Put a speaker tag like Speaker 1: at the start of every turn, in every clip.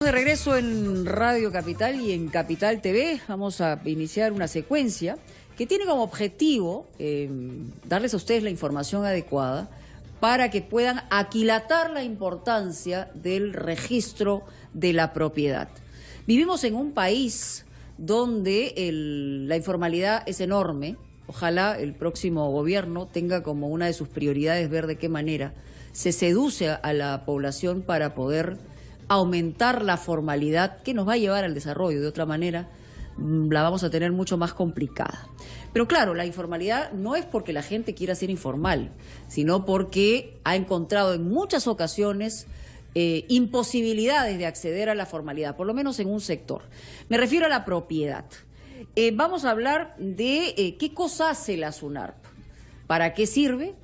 Speaker 1: De regreso en Radio Capital y en Capital TV vamos a iniciar una secuencia que tiene como objetivo darles a ustedes la información adecuada para que puedan aquilatar la importancia del registro de la propiedad. Vivimos en un país donde la informalidad es enorme. Ojalá el próximo gobierno tenga como una de sus prioridades ver de qué manera se seduce a la población para poder aumentar la formalidad que nos va a llevar al desarrollo. De otra manera, la vamos a tener mucho más complicada. Pero claro, la informalidad no es porque la gente quiera ser informal, sino porque ha encontrado en muchas ocasiones imposibilidades de acceder a la formalidad, por lo menos en un sector. Me refiero a la propiedad. Vamos a hablar de qué cosa hace la SUNARP, para qué sirve,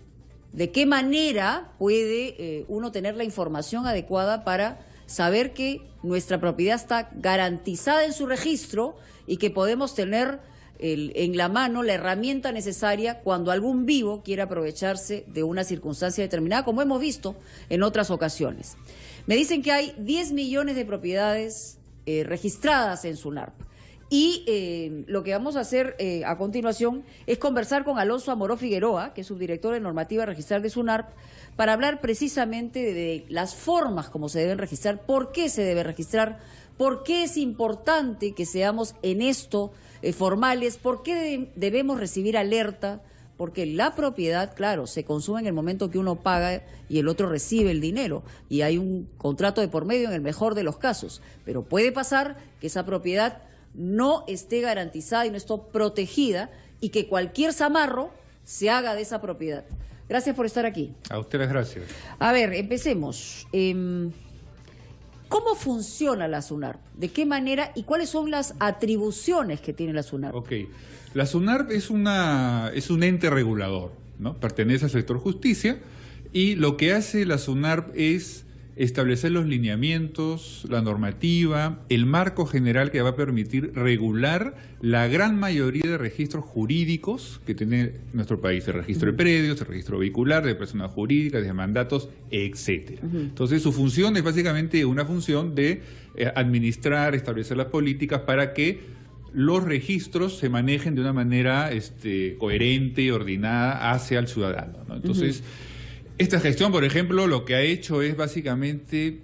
Speaker 1: de qué manera puede uno tener la información adecuada para saber que nuestra propiedad está garantizada en su registro y que podemos tener en la mano la herramienta necesaria cuando algún vivo quiera aprovecharse de una circunstancia determinada, como hemos visto en otras ocasiones. Me dicen que hay 10 millones de propiedades registradas en SUNARP. Y lo que vamos a hacer a continuación es conversar con Alonso Amoró Figueroa, que es subdirector de normativa registral de SUNARP, para hablar precisamente de las formas como se deben registrar, por qué se debe registrar, por qué es importante que seamos en esto formales, por qué debemos recibir alerta, porque la propiedad, claro, se consume en el momento que uno paga y el otro recibe el dinero, y hay un contrato de por medio en el mejor de los casos, pero puede pasar que esa propiedad no esté garantizada y no esté protegida y que cualquier zamarro se haga de esa propiedad. Gracias por estar aquí.
Speaker 2: A ustedes gracias.
Speaker 1: A ver, empecemos. ¿Cómo funciona la SUNARP? ¿De qué manera y cuáles son las atribuciones que tiene la SUNARP?
Speaker 2: Ok. La SUNARP es un ente regulador, ¿no? Pertenece al sector justicia y lo que hace la SUNARP es establecer los lineamientos, la normativa, el marco general que va a permitir regular la gran mayoría de registros jurídicos que tiene nuestro país, el registro de predios, el registro vehicular, de personas jurídicas, de mandatos, etcétera. Entonces su función es básicamente una función de administrar, establecer las políticas para que los registros se manejen de una manera coherente, ordenada hacia el ciudadano, ¿no? Entonces, esta gestión, por ejemplo, lo que ha hecho es básicamente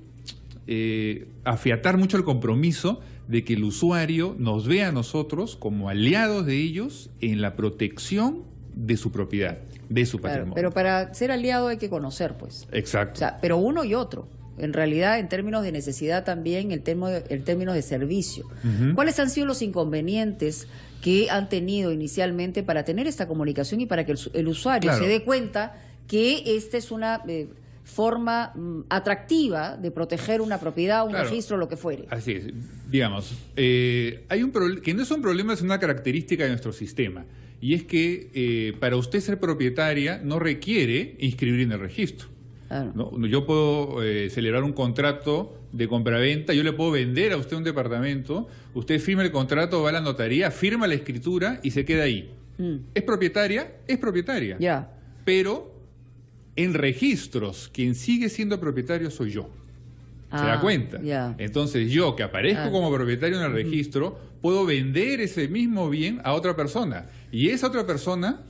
Speaker 2: afiatar mucho el compromiso de que el usuario nos vea a nosotros como aliados de ellos en la protección de su propiedad, de su patrimonio.
Speaker 1: Pero para ser aliado hay que conocer, pues.
Speaker 2: Exacto.
Speaker 1: O sea, pero uno y otro. En realidad, en términos de necesidad también, en términos de servicio. ¿Cuáles han sido los inconvenientes que han tenido inicialmente para tener esta comunicación y para que el usuario se dé cuenta que esta es una forma atractiva de proteger una propiedad, un registro, lo que fuere?
Speaker 2: Así es. Digamos, hay un problema, que no es un problema, es una característica de nuestro sistema. Y es que para usted ser propietaria no requiere inscribir en el registro. Claro. ¿No? Yo puedo celebrar un contrato de compraventa, yo le puedo vender a usted un departamento, usted firma el contrato, va a la notaría, firma la escritura y se queda ahí. ¿Es propietaria? Es propietaria.
Speaker 1: Ya.
Speaker 2: Pero en registros, quien sigue siendo propietario soy yo. ¿Se da cuenta? Entonces yo, que aparezco como propietario en el registro, puedo vender ese mismo bien a otra persona. Y esa otra persona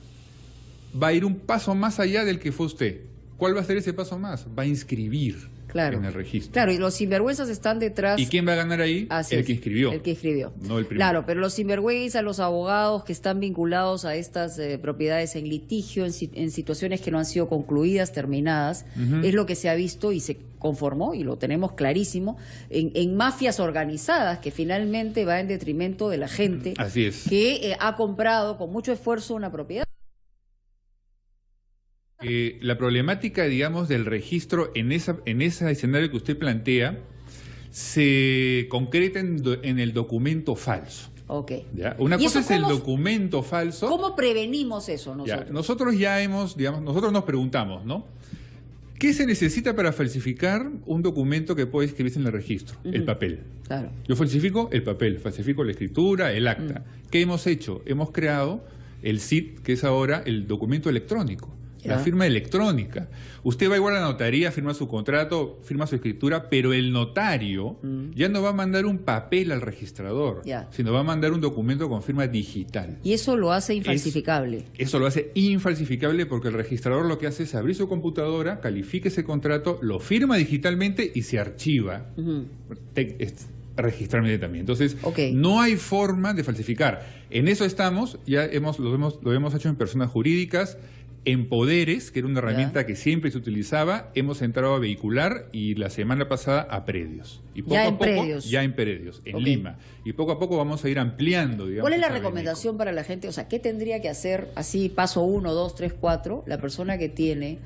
Speaker 2: va a ir un paso más allá del que fue usted. ¿Cuál va a ser ese paso más? Va a inscribir en el registro.
Speaker 1: Claro, y los sinvergüenzas están detrás.
Speaker 2: ¿Y quién va a ganar ahí? El que inscribió.
Speaker 1: El que inscribió.
Speaker 2: No el primero.
Speaker 1: Claro, pero los sinvergüenzas, los abogados que están vinculados a estas propiedades en litigio, en situaciones que no han sido concluidas, terminadas, es lo que se ha visto y se conformó, y lo tenemos clarísimo, en mafias organizadas que finalmente va en detrimento de la gente.
Speaker 2: Así es.
Speaker 1: Que ha comprado con mucho esfuerzo una propiedad.
Speaker 2: La problemática, digamos, del registro en ese escenario que usted plantea se concreta en el documento falso.
Speaker 1: Ok.
Speaker 2: ¿Ya? Una cosa es el documento falso.
Speaker 1: ¿Cómo prevenimos eso nosotros?
Speaker 2: Nosotros ya hemos, digamos, nosotros nos preguntamos, ¿no? ¿Qué se necesita para falsificar un documento que puede escribirse en el registro? El papel.
Speaker 1: Claro.
Speaker 2: Yo falsifico el papel, falsifico la escritura, el acta. ¿Qué hemos hecho? Hemos creado el SID, que es ahora el documento electrónico. la firma electrónica. Usted va igual a la notaría, firma su contrato, firma su escritura, pero el notario ya no va a mandar un papel al registrador, sino va a mandar un documento con firma digital.
Speaker 1: Y eso lo hace infalsificable.
Speaker 2: Eso lo hace infalsificable porque el registrador lo que hace es abrir su computadora, califica ese contrato, lo firma digitalmente y se archiva registrarme también. Entonces, no hay forma de falsificar. En eso estamos, lo hemos hecho en personas jurídicas, en poderes, que era una herramienta que siempre se utilizaba, hemos entrado a vehicular y la semana pasada a predios. Y poco a poco, ya en predios, en Lima. Y poco a poco vamos a ir ampliando, digamos.
Speaker 1: ¿Cuál es la recomendación para la gente? O sea, ¿qué tendría que hacer así, paso 1, 2, 3, 4, la persona que tiene,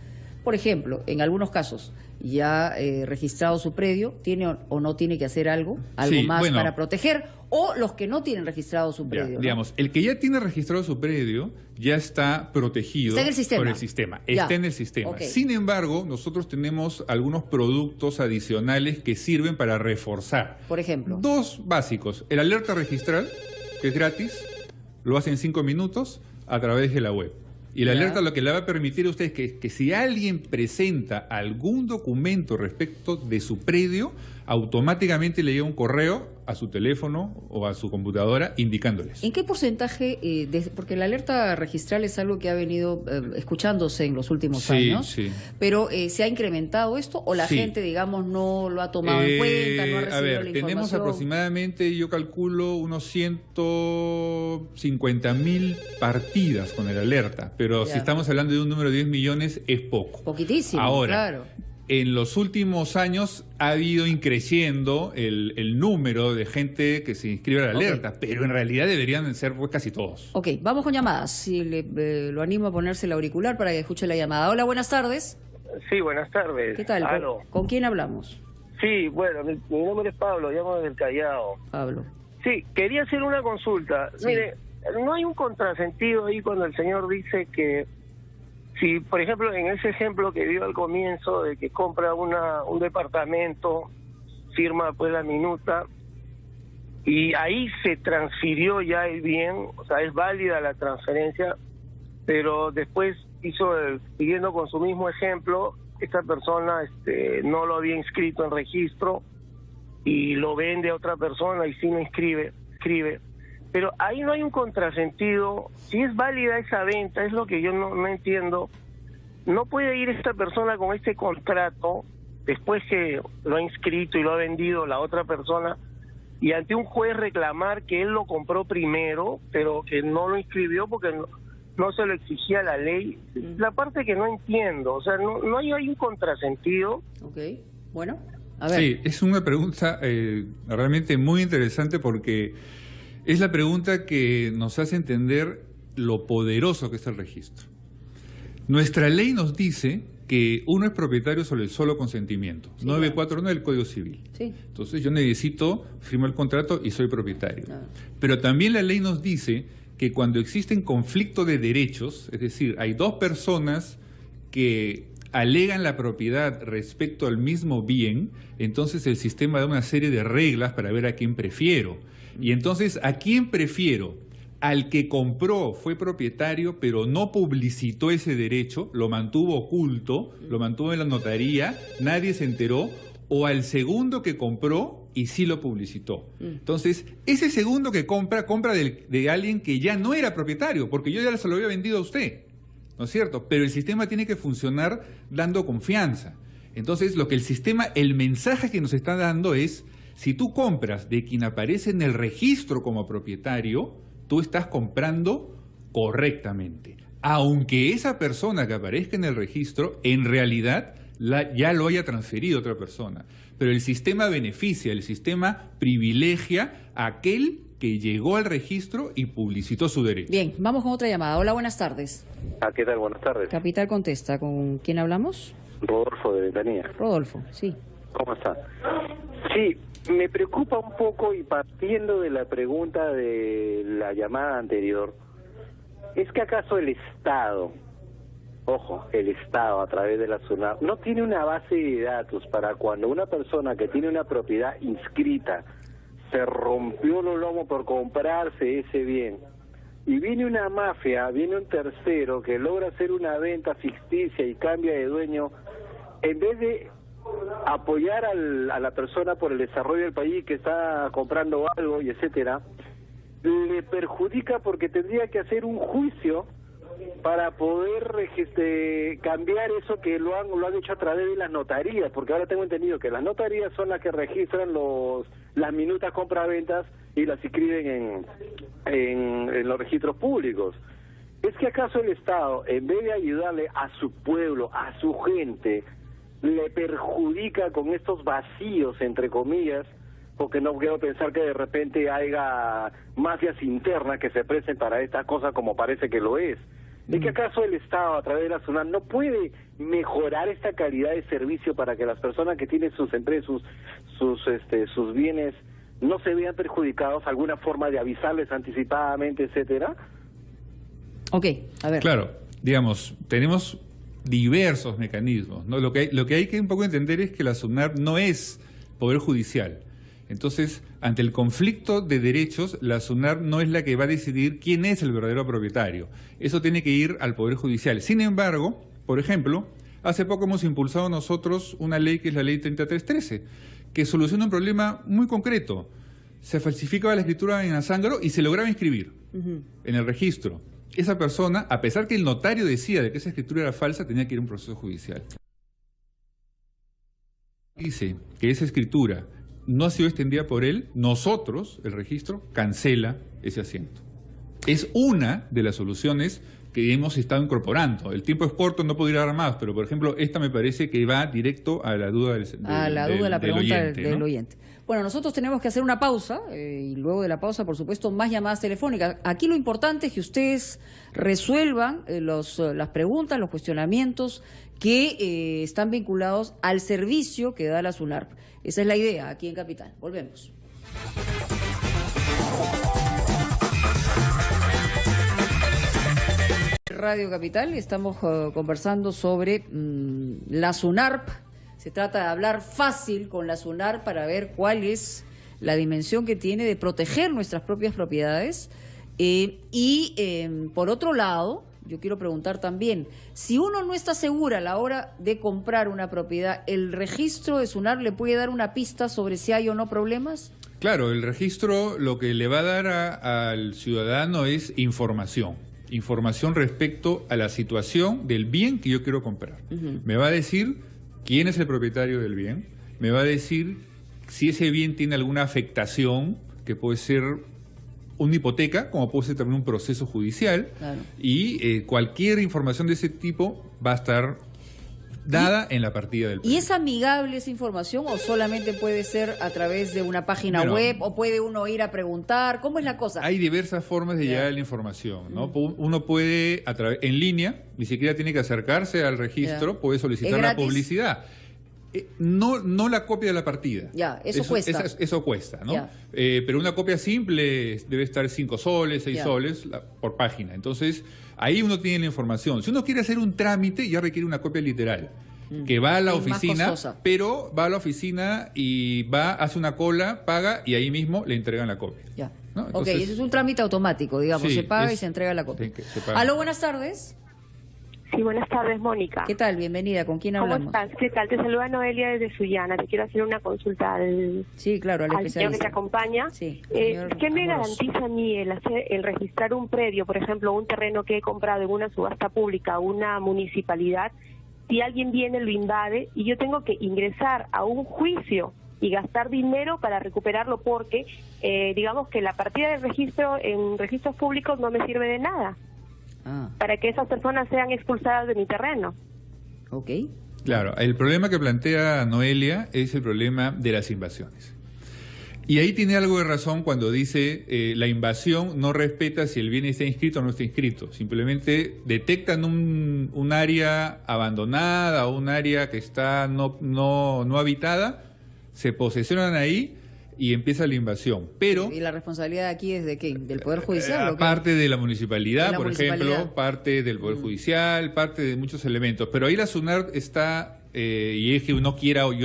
Speaker 1: por ejemplo, en algunos casos, ya registrado su predio, tiene o no tiene que hacer algo más para proteger, o los que no tienen registrado su predio?
Speaker 2: Digamos, el que ya tiene registrado su predio ya está protegido por el sistema. Está en el sistema. Sin embargo, nosotros tenemos algunos productos adicionales que sirven para reforzar.
Speaker 1: Por ejemplo.
Speaker 2: 2 básicos. El alerta registral, que es gratis, lo hace en 5 minutos a través de la web. Y la alerta lo que le va a permitir a usted es que si alguien presenta algún documento respecto de su predio, automáticamente le llega un correo a su teléfono o a su computadora indicándoles.
Speaker 1: ¿En qué porcentaje? Porque la alerta registral es algo que ha venido escuchándose en los últimos años, pero ¿se ha incrementado esto o la gente, digamos, no lo ha tomado en cuenta, no ha recibido la información?
Speaker 2: Tenemos aproximadamente, yo calculo, unos 150.000 partidas con el alerta, pero si estamos hablando de un número de 10 millones es poco.
Speaker 1: Poquitísimo,
Speaker 2: Ahora, en los últimos años ha ido increciendo el número de gente que se inscribe a la alerta, pero en realidad deberían ser casi todos.
Speaker 1: Vamos con llamadas. Si lo animo a ponerse el auricular para que escuche la llamada. Hola, buenas tardes.
Speaker 3: Sí, buenas tardes.
Speaker 1: ¿Qué tal? ¿Con quién hablamos?
Speaker 3: Sí, bueno, mi nombre es Pablo, llamo desde el Callao.
Speaker 1: Pablo.
Speaker 3: Sí, quería hacer una consulta. Mire, no hay un contrasentido ahí cuando el señor dice que si, por ejemplo, en ese ejemplo que dio al comienzo de que compra un departamento, firma pues la minuta y ahí se transfirió ya el bien, o sea, es válida la transferencia, pero después siguiendo con su mismo ejemplo, esta persona no lo había inscrito en registro y lo vende a otra persona y sí lo escribe. Pero ahí no hay un contrasentido. Si es válida esa venta, es lo que yo no entiendo. No puede ir esta persona con este contrato, después que lo ha inscrito y lo ha vendido la otra persona, y ante un juez reclamar que él lo compró primero, pero que no lo inscribió porque no se lo exigía la ley. La parte que no entiendo, o sea, no hay un contrasentido.
Speaker 1: Bueno, a ver.
Speaker 2: Sí, es una pregunta realmente muy interesante porque es la pregunta que nos hace entender lo poderoso que es el registro. Nuestra ley nos dice que uno es propietario sobre el solo consentimiento, 949 del Código Civil. Entonces yo necesito, firmo el contrato y soy propietario. Pero también la ley nos dice que cuando existen conflictos de derechos, es decir, hay 2 personas que alegan la propiedad respecto al mismo bien, entonces el sistema da una serie de reglas para ver a quién prefiero. Y entonces, ¿a quién prefiero? Al que compró, fue propietario, pero no publicitó ese derecho, lo mantuvo oculto, lo mantuvo en la notaría, nadie se enteró, o al segundo que compró y sí lo publicitó. Entonces, ese segundo que compra de alguien que ya no era propietario, porque yo ya se lo había vendido a usted, ¿no es cierto? Pero el sistema tiene que funcionar dando confianza. Entonces, el mensaje que nos está dando es: si tú compras de quien aparece en el registro como propietario, tú estás comprando correctamente. Aunque esa persona que aparezca en el registro, en realidad, ya lo haya transferido a otra persona. Pero el sistema beneficia, el sistema privilegia a aquel que llegó al registro y publicitó su derecho.
Speaker 1: Bien, vamos con otra llamada. Hola, buenas tardes.
Speaker 3: ¿Qué tal? Buenas tardes.
Speaker 1: Capital contesta. ¿Con quién hablamos?
Speaker 3: Rodolfo de Ventanilla.
Speaker 1: Rodolfo, sí.
Speaker 3: ¿Cómo está? Sí, me preocupa un poco, y partiendo de la pregunta de la llamada anterior, ¿es que acaso el Estado, el Estado a través de la SUNAP, no tiene una base de datos para cuando una persona que tiene una propiedad inscrita se rompió los lomos por comprarse ese bien,
Speaker 4: y viene una mafia, viene un tercero que logra hacer una venta ficticia y cambia de dueño, en vez de apoyar a la persona por el desarrollo del país que está comprando algo y etcétera, le perjudica porque tendría que hacer un juicio para poder cambiar eso que lo han hecho a través de las notarías, porque ahora tengo entendido que las notarías son las que registran las minutas compra-ventas y las inscriben en los registros públicos. ¿Es que acaso el Estado, en vez de ayudarle a su pueblo, a su gente, le perjudica con estos vacíos, entre comillas? Porque no quiero pensar que de repente haya mafias internas que se presten para estas cosas como parece que lo es. ¿Es que acaso el Estado, a través de la SUNAT, no puede mejorar esta calidad de servicio para que las personas que tienen sus empresas, sus bienes, no se vean perjudicados? ¿Alguna forma de avisarles anticipadamente, etcétera?
Speaker 1: Ok, a ver.
Speaker 2: Claro, digamos, tenemos diversos mecanismos, ¿no? Lo que hay que un poco entender es que la SUNAT no es poder judicial. Entonces, ante el conflicto de derechos, la SUNAT no es la que va a decidir quién es el verdadero propietario. Eso tiene que ir al Poder Judicial. Sin embargo, por ejemplo, hace poco hemos impulsado nosotros una ley que es la Ley 3313, que soluciona un problema muy concreto. Se falsificaba la escritura en Azángaro y se lograba inscribir en el registro. Esa persona, a pesar que el notario decía de que esa escritura era falsa, tenía que ir a un proceso judicial. Dice que esa escritura no ha sido extendida por él, nosotros, el registro, cancela ese asiento. Es una de las soluciones que hemos estado incorporando. El tiempo es corto, no podría dar más, pero por ejemplo, esta me parece que va directo a la duda
Speaker 1: de la pregunta
Speaker 2: oyente,
Speaker 1: del
Speaker 2: ¿no?
Speaker 1: oyente. Bueno, nosotros tenemos que hacer una pausa y luego de la pausa, por supuesto, más llamadas telefónicas. Aquí lo importante es que ustedes resuelvan las preguntas, los cuestionamientos que están vinculados al servicio que da la SUNARP. Esa es la idea aquí en Capital. Volvemos. Radio Capital, estamos conversando sobre la SUNARP. Se trata de hablar fácil con la SUNARP para ver cuál es la dimensión que tiene de proteger nuestras propias propiedades. Por otro lado, yo quiero preguntar también, si uno no está segura a la hora de comprar una propiedad, ¿el registro de SUNARP le puede dar una pista sobre si hay o no problemas?
Speaker 2: Claro, el registro lo que le va a dar al ciudadano es información respecto a la situación del bien que yo quiero comprar. Me va a decir quién es el propietario del bien, me va a decir si ese bien tiene alguna afectación, que puede ser una hipoteca, como puede ser también un proceso judicial, claro. Y cualquier información de ese tipo va a estar dada en la partida del precio.
Speaker 1: ¿Y es amigable esa información o solamente puede ser a través de una página web o puede uno ir a preguntar? ¿Cómo es la cosa?
Speaker 2: Hay diversas formas de llegar a la información, ¿no? Uno puede, en línea, ni siquiera tiene que acercarse al registro, puede solicitar la publicidad. No la copia de la partida.
Speaker 1: Eso cuesta.
Speaker 2: Eso cuesta, ¿no? Pero una copia simple debe estar 5 soles, 6 soles por página. Entonces, ahí uno tiene la información. Si uno quiere hacer un trámite, ya requiere una copia literal. Que va a la oficina, pero va a la oficina y hace una cola, paga y ahí mismo le entregan la copia. ¿No? Entonces,
Speaker 1: ese es un trámite automático, digamos. Se paga y se entrega la copia. Aló, buenas tardes.
Speaker 5: Sí, buenas tardes, Mónica.
Speaker 1: ¿Qué tal? Bienvenida. ¿Con quién hablamos?
Speaker 5: ¿Cómo estás? ¿Qué tal? Te saluda Noelia desde Sullana. Te quiero hacer una consulta al señor que te acompaña.
Speaker 1: Sí,
Speaker 5: ¿Qué me garantiza a mí el registrar un predio, por ejemplo, un terreno que he comprado en una subasta pública, una municipalidad, si alguien viene, lo invade y yo tengo que ingresar a un juicio y gastar dinero para recuperarlo porque, digamos que la partida del registro en registros públicos no me sirve de nada? Para que esas personas sean expulsadas de mi terreno.
Speaker 1: Ok.
Speaker 2: Claro, el problema que plantea Noelia es el problema de las invasiones. Y ahí tiene algo de razón cuando dice la invasión no respeta si el bien está inscrito o no está inscrito. Simplemente detectan un área abandonada o un área que está no habitada, se posesionan ahí y empieza la invasión. Pero
Speaker 1: ¿y la responsabilidad aquí es de qué? ¿Del Poder Judicial?
Speaker 2: Parte de la municipalidad, por ejemplo, parte del Poder Judicial, parte de muchos elementos. Pero ahí la SUNARP está y es que yo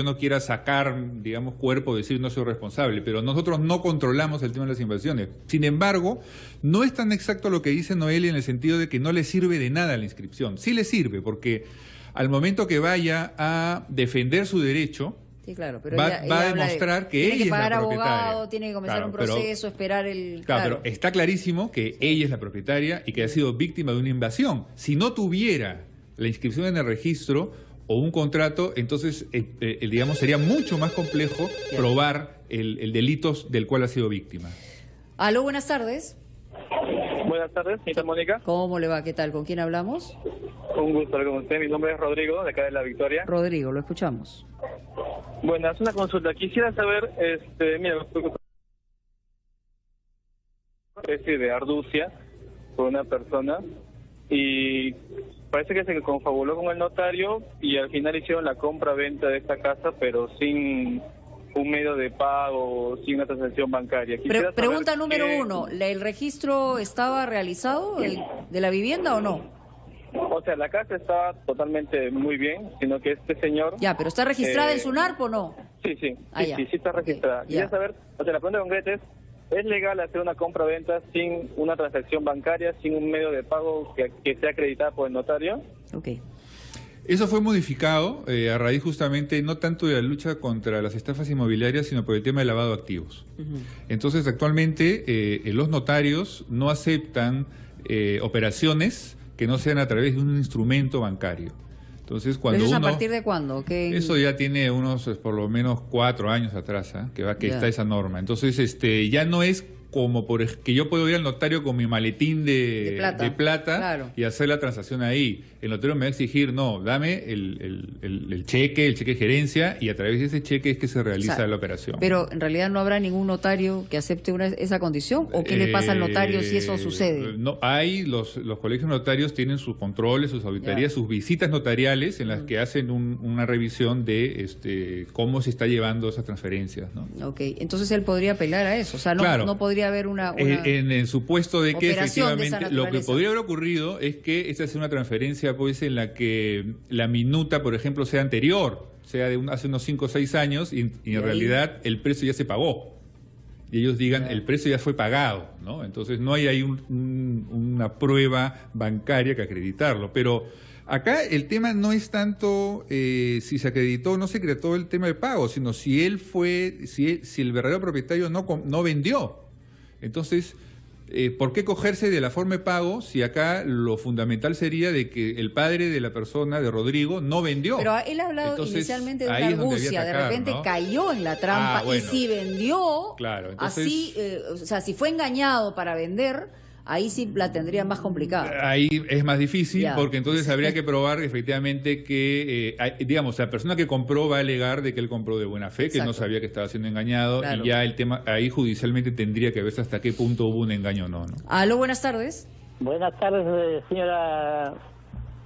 Speaker 2: no quiera sacar, digamos, cuerpo, decir no soy responsable, pero nosotros no controlamos el tema de las invasiones. Sin embargo, no es tan exacto lo que dice Noelia en el sentido de que no le sirve de nada la inscripción. Sí le sirve, porque al momento que vaya a defender su derecho,
Speaker 1: sí, claro, pero
Speaker 2: va a demostrar que ella es la propietaria.
Speaker 1: Tiene que pagar abogado, tiene que comenzar un proceso, esperar el...
Speaker 2: Claro, pero está clarísimo que ella es la propietaria y que ha sido víctima de una invasión. Si no tuviera la inscripción en el registro o un contrato, entonces, digamos, sería mucho más complejo probar el delito del cual ha sido víctima.
Speaker 1: Aló, buenas tardes.
Speaker 6: Buenas tardes, señorita Mónica.
Speaker 1: ¿Cómo le va? ¿Qué tal? ¿Con quién hablamos?
Speaker 6: Un gusto hablar con usted. Mi nombre es Rodrigo, de acá de La Victoria.
Speaker 1: Rodrigo, lo escuchamos.
Speaker 6: Bueno, es una consulta. Quisiera saber, mira, especie de arducia por una persona y parece que se confabuló con el notario y al final hicieron la compra-venta de esta casa, pero sin un medio de pago, sin una transacción bancaria.
Speaker 1: Pregunta número uno, ¿el registro estaba realizado de la vivienda o no?
Speaker 6: O sea, la casa estaba totalmente muy bien, sino que este señor...
Speaker 1: Ya, pero ¿está registrada en SUNARP o no?
Speaker 6: Sí, sí está registrada.
Speaker 1: Okay,
Speaker 6: quería saber, o sea, la pregunta concreta ¿es legal hacer una compra-venta sin una transacción bancaria, sin un medio de pago que sea acreditado por el notario?
Speaker 1: Ok.
Speaker 2: Eso fue modificado a raíz justamente no tanto de la lucha contra las estafas inmobiliarias, sino por el tema del lavado de activos. Entonces, actualmente los notarios no aceptan operaciones que no sean a través de un instrumento bancario. Entonces, cuando
Speaker 1: ¿Eso a partir de cuándo?
Speaker 2: Eso ya tiene unos, por lo menos 4 años atrás, que está esa norma. Entonces, ya no es como que yo puedo ir al notario con mi maletín de plata
Speaker 1: claro,
Speaker 2: y hacer la transacción ahí. El notario me va a exigir, no, dame el cheque de gerencia, y a través de ese cheque es que se realiza la operación.
Speaker 1: Pero en realidad no habrá ningún notario que acepte esa condición, ¿o qué le pasa al notario si eso sucede?
Speaker 2: No, los colegios notarios tienen sus controles, sus auditorías, sus visitas notariales en las que hacen una revisión de cómo se está llevando esas transferencias, ¿no?
Speaker 1: Ok, entonces él podría apelar a eso, o sea, no podría haber una
Speaker 2: en el supuesto de que efectivamente lo que podría haber ocurrido es que esta sea una transferencia pues en la que la minuta, por ejemplo, sea anterior, sea de hace unos 5 o 6 años y en realidad el precio ya se pagó y ellos digan el precio ya fue pagado, ¿no? Entonces no hay ahí una prueba bancaria que acreditarlo, pero acá el tema no es tanto si se acreditó o no se acreditó el tema de pago, sino si el verdadero propietario no vendió. Entonces, ¿por qué cogerse de la forma de pago si acá lo fundamental sería de que el padre de la persona, de Rodrigo, no vendió?
Speaker 1: Pero él ha hablado inicialmente de una argucia, de repente cayó en la trampa y si vendió,
Speaker 2: claro, entonces,
Speaker 1: así, o sea, si fue engañado para vender, ahí sí la tendría más complicada.
Speaker 2: Ahí es más difícil porque entonces habría que probar efectivamente que, digamos, la persona que compró va a alegar de que él compró de buena fe, que no sabía que estaba siendo engañado, y ya el tema, ahí judicialmente tendría que verse hasta qué punto hubo un engaño o no.
Speaker 1: Aló, buenas tardes.
Speaker 7: Buenas tardes, señora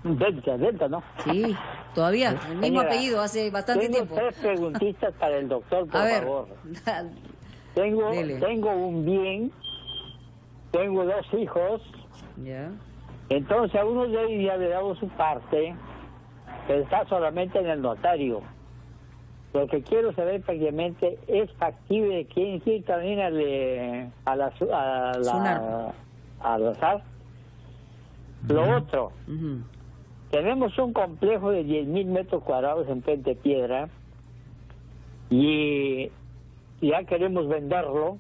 Speaker 7: Delta, ¿no?
Speaker 1: Sí, todavía, el mismo apellido, hace bastante tiempo.
Speaker 7: Tengo 3 preguntitas para el doctor, por favor. Tengo un bien. Tengo 2 hijos.
Speaker 1: Ya.
Speaker 7: Entonces a uno de ellos ya le damos su parte, pero está solamente en el notario. Lo que quiero saber prácticamente es factible quién también a la SAR. Lo otro, tenemos un complejo de 10.000 metros cuadrados en Puente Piedra y ya queremos venderlo.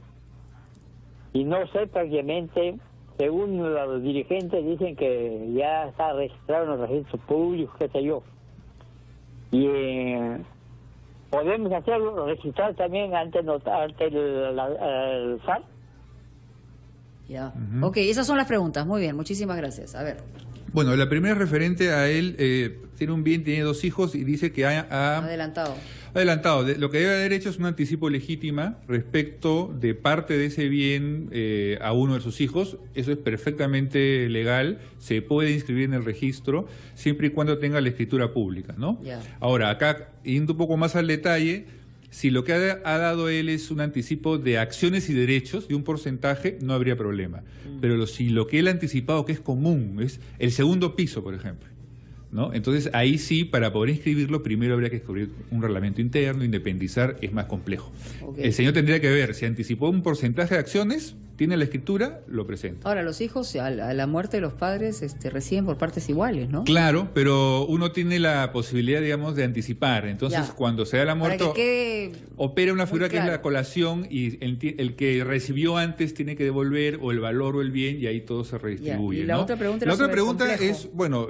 Speaker 7: Y no sé, prácticamente, según los dirigentes dicen que ya está registrado en los registros públicos, qué sé yo. Y podemos hacerlo, registrar también ante el SAR.
Speaker 1: Ya. Ok, esas son las preguntas. Muy bien, muchísimas gracias. A ver.
Speaker 2: Bueno, la primera es referente a él, tiene un bien, tiene 2 hijos y dice que ha
Speaker 1: adelantado.
Speaker 2: Lo que debe haber hecho es un anticipo legítima respecto de parte de ese bien a uno de sus hijos. Eso es perfectamente legal, se puede inscribir en el registro siempre y cuando tenga la escritura pública, ¿no? Ahora, acá, yendo un poco más al detalle, si lo que ha dado él es un anticipo de acciones y derechos de un porcentaje, no habría problema. Pero si lo que él ha anticipado, que es común, es el segundo piso, por ejemplo, ¿no? Entonces, ahí sí, para poder inscribirlo, primero habría que escribir un reglamento interno, independizar, es más complejo.
Speaker 1: Okay.
Speaker 2: El señor tendría que ver si anticipó un porcentaje de acciones, tiene la escritura, lo presenta.
Speaker 1: Ahora, los hijos, a la muerte de los padres, reciben por partes iguales, ¿no?
Speaker 2: Claro, pero uno tiene la posibilidad, digamos, de anticipar. Entonces,
Speaker 1: Ya.
Speaker 2: cuando se da la muerte,
Speaker 1: Para que quede
Speaker 2: opera una figura
Speaker 1: muy
Speaker 2: que es
Speaker 1: claro.
Speaker 2: la colación y el que recibió antes tiene que devolver o el valor o el bien y ahí todo se redistribuye.
Speaker 1: Ya. Y la
Speaker 2: ¿no?
Speaker 1: otra pregunta
Speaker 2: La
Speaker 1: era
Speaker 2: otra
Speaker 1: sobre el
Speaker 2: pregunta
Speaker 1: complejo.
Speaker 2: es, bueno,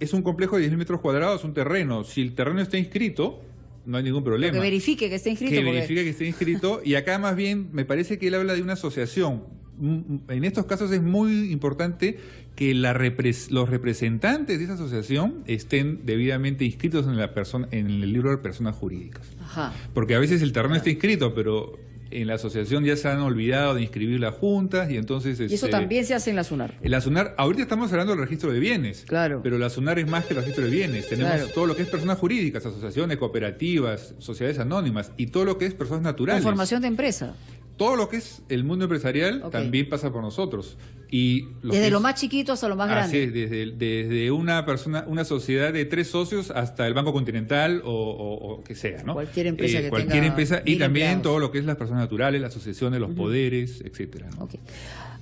Speaker 2: es un complejo de 10.000 metros cuadrados, un terreno. Si el terreno está inscrito, no hay ningún problema.
Speaker 1: Que verifique que esté inscrito.
Speaker 2: Que
Speaker 1: porque-
Speaker 2: verifique que esté inscrito. Y acá más bien me parece que él habla de una asociación. En estos casos es muy importante que los representantes de esa asociación estén debidamente inscritos en el libro de personas jurídicas.
Speaker 1: Ajá.
Speaker 2: Porque a veces el terreno está inscrito, pero en la asociación ya se han olvidado de inscribir las juntas y entonces...
Speaker 1: Y eso también se hace en la SUNAR.
Speaker 2: La SUNAR, ahorita estamos hablando del registro de bienes,
Speaker 1: Claro.
Speaker 2: pero la SUNAR es más que el registro de bienes. Tenemos
Speaker 1: Claro.
Speaker 2: todo lo que es personas jurídicas, asociaciones, cooperativas, sociedades anónimas y todo lo que es personas naturales.
Speaker 1: Formación de empresa.
Speaker 2: Todo lo que es el mundo empresarial
Speaker 1: Ok.
Speaker 2: también pasa por nosotros. Y
Speaker 1: Desde lo más chiquito hasta lo más
Speaker 2: Así
Speaker 1: grande.
Speaker 2: es, desde una sociedad de 3 socios hasta el Banco Continental o que sea, ¿no?
Speaker 1: Cualquier empresa que
Speaker 2: cualquier
Speaker 1: tenga
Speaker 2: empresa y
Speaker 1: 1000
Speaker 2: también
Speaker 1: empleados.
Speaker 2: todo lo que es las personas naturales, las asociaciones, los poderes, etcétera, ¿no?
Speaker 1: Ok.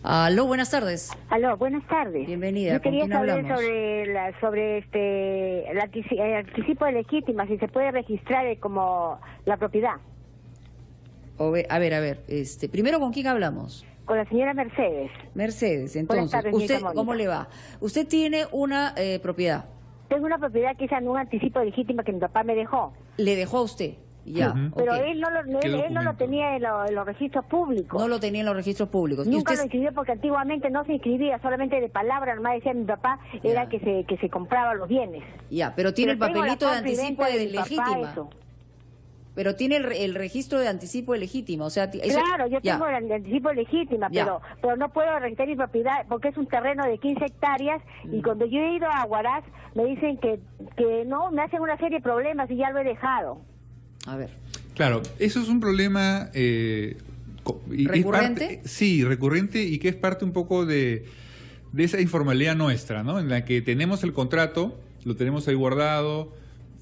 Speaker 1: Aló, buenas tardes.
Speaker 8: Aló, buenas tardes.
Speaker 1: Bienvenida,
Speaker 8: Yo quería
Speaker 1: ¿con quién
Speaker 8: saber
Speaker 1: hablamos?
Speaker 8: sobre el anticipo de legítima, si se puede registrar como la propiedad.
Speaker 1: A ver, primero, ¿con quién hablamos?
Speaker 8: Con la señora Mercedes.
Speaker 1: Mercedes,
Speaker 8: Buenas
Speaker 1: entonces,
Speaker 8: tardes,
Speaker 1: usted,
Speaker 8: señorita Mónica.
Speaker 1: ¿cómo le va? Usted tiene una propiedad,
Speaker 8: Tengo una propiedad que es en un anticipo de legítima que mi papá me dejó.
Speaker 1: le dejó a usted, ya,
Speaker 2: Ujú.
Speaker 1: ok.
Speaker 8: Pero él
Speaker 2: ¿Qué
Speaker 8: no lo
Speaker 2: documento?
Speaker 8: tenía en los registros públicos.
Speaker 1: No lo tenía en los registros públicos. ¿Y
Speaker 8: Nunca
Speaker 1: usted
Speaker 8: lo inscribió porque antiguamente no se inscribía, solamente de palabra, nomás decía mi papá, era
Speaker 1: Ya.
Speaker 8: que se compraba los bienes.
Speaker 1: Ya, pero tiene
Speaker 8: Pero
Speaker 1: el
Speaker 8: tengo la
Speaker 1: papelito de
Speaker 8: compra y
Speaker 1: anticipo
Speaker 8: venta
Speaker 1: de
Speaker 8: mi papá,
Speaker 1: legítima.
Speaker 8: eso.
Speaker 1: Pero tiene el registro de anticipo de legítima, o sea... eso-
Speaker 8: Claro, yo
Speaker 1: ya.
Speaker 8: tengo el anticipo legítima,
Speaker 1: Ya.
Speaker 8: pero no puedo registrar mi propiedad porque es un terreno de 15 hectáreas y cuando yo he ido a Huaraz me dicen que no, me hacen una serie de problemas y ya lo he dejado.
Speaker 1: A ver,
Speaker 2: Claro, eso es un problema...
Speaker 1: ¿Recurrente?
Speaker 2: Sí, recurrente y que es parte un poco de esa informalidad nuestra, ¿no? En la que tenemos el contrato, lo tenemos ahí guardado,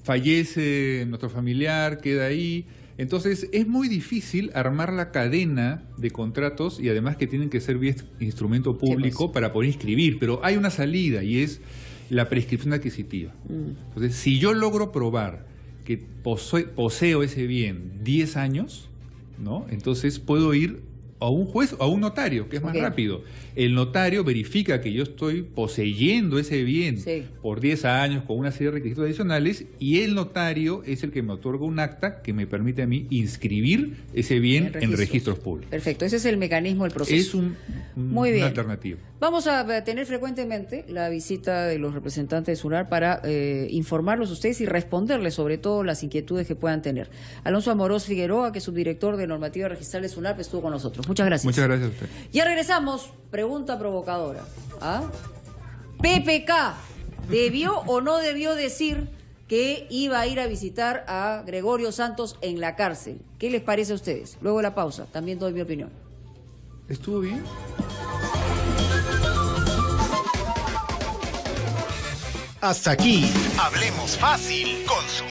Speaker 2: fallece nuestro familiar, queda ahí. Entonces es muy difícil armar la cadena de contratos y además que tienen que ser vía instrumento público para poder inscribir, pero hay una salida y es la prescripción adquisitiva. Entonces, si yo logro probar que poseo ese bien 10 años, ¿no? Entonces puedo ir a un juez o a un notario, que es más
Speaker 1: Ok.
Speaker 2: rápido. El notario verifica que yo estoy poseyendo ese bien
Speaker 1: Sí.
Speaker 2: por 10 años con una serie de requisitos adicionales y el notario es el que me otorga un acta que me permite a mí inscribir ese bien en registros públicos.
Speaker 1: Perfecto, ese es el mecanismo del proceso.
Speaker 2: Es
Speaker 1: Muy bien.
Speaker 2: una alternativa.
Speaker 1: Vamos a tener frecuentemente la visita de los representantes de SUNAR para informarlos a ustedes y responderles sobre todo las inquietudes que puedan tener. Alonso Amorós Figueroa, que es subdirector de normativa registral de SUNAR, estuvo con nosotros. Muchas gracias.
Speaker 2: Muchas gracias a usted.
Speaker 1: Ya regresamos. Pregunta provocadora. ¿Ah? PPK, ¿debió o no debió decir que iba a ir a visitar a Gregorio Santos en la cárcel? ¿Qué les parece a ustedes? Luego de la pausa, también doy mi opinión.
Speaker 2: ¿Estuvo bien?
Speaker 9: Hasta aquí, Hablemos Fácil con su